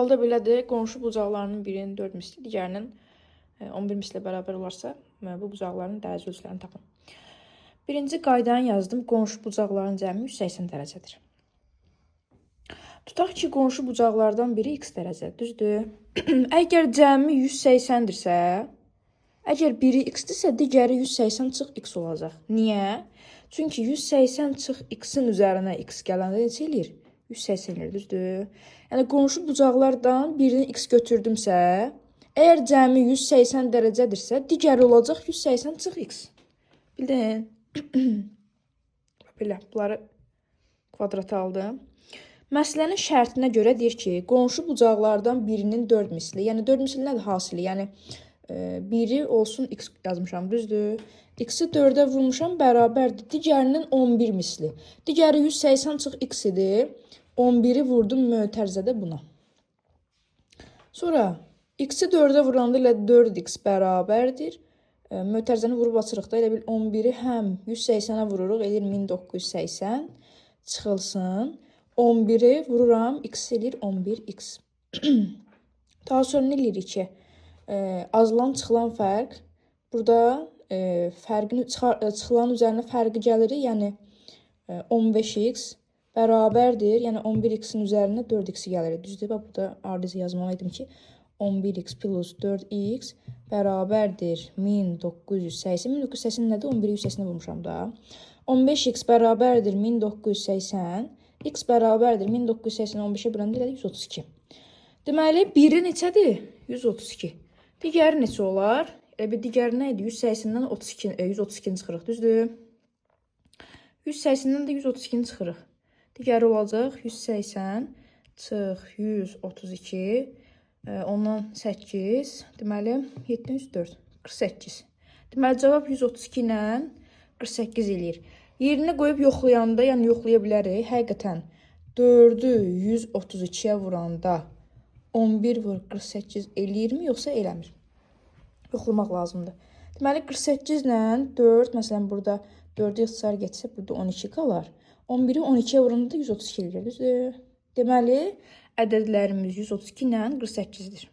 Halda belədir, qonşu bucaqlarının birinin 4 misli, digərinin 11 mislə bərabər olarsa, bu bucaqların dərəcə ölçülərini tapın. Birinci qaydanı yazdım, qonşu bucaqların cəmi 180 dərəcədir. Tutaq ki, qonşu bucaqlardan biri x dərəcə, düzdür? Əgər cəmi 180-dirsə, əgər biri x-dirsə, digəri 180 çıx x olacaq. Niyə? Çünki 180 çıx x-in üzərinə x gələndə neçə eləyir? 180 eləyir, düzdür? Yəni, qonşu bucaqlardan birini x götürdümsə, əgər cəmi 180 dərəcədirsə, digəri olacaq 180 çıx x. Bildin? Belə, bunları kvadrata aldım. Məsələnin şərtinə görə deyir ki, qonşu bucaqlardan birinin 4 misli, yəni 4 misli nədir hasili? Yəni, biri olsun x yazmışam, düzdür? X-i 4-ə vurmuşam, bərabərdir. Digərinin 11 misli. Digəri 180 çıx x idi. 11-i vurdum mötərizədə buna. Sonra, x-i 4-ə vuranda ilə 4x bərabərdir. Mötərizəni vurub açırıq da, elə bil 11-i həm 180-ə vururuq, edir 1980. Çıxılsın. 11-i vururam, x edir 11x. Daha sonra nə eləyirik ki? Azılan çıxılan fərq. Burada çıxılan üzərinə fərqi gəlirik, yəni 15x bərabərdir. Yəni 11x-in üzərinə 4x-i gəlirik. Düzdür, burada ardıcı yazmalıydım ki, 11x plus 4x bərabərdir 1980. 1980 nədir? 11-i 180-ə vurmuşam da. 15x bərabərdir 1980. X bərabərdir 1980, 15-ə böləndə elədik 132. Deməli, biri neçədir? 132. Digəri neçə olar? Bir digəri nə idi? 180-dən 132-ni çıxırıq, düzdür? 180-dən də 132-ni çıxırıq. Digəri olacaq 180 çıx 132, ondan 8, deməli 704, 48. Deməli, cavab 132 ilə 48 eləyir. Yerinə qoyub yoxlayanda, yəni yoxlaya bilərik. Həqiqətən 4-ü 132-yə vuranda 11 vur 48 eləyirmi, yoxsa eləmir? Yoxlamaq lazımdır. Deməli, 48 ilə 4, məsələn, burada 4-ü ixtisar getsə, burada 12 qalar. 11-i 12-yə vuranda da 132 eləyir, düzdür? Deməli, ədədlərimiz 132 ilə 48-dir.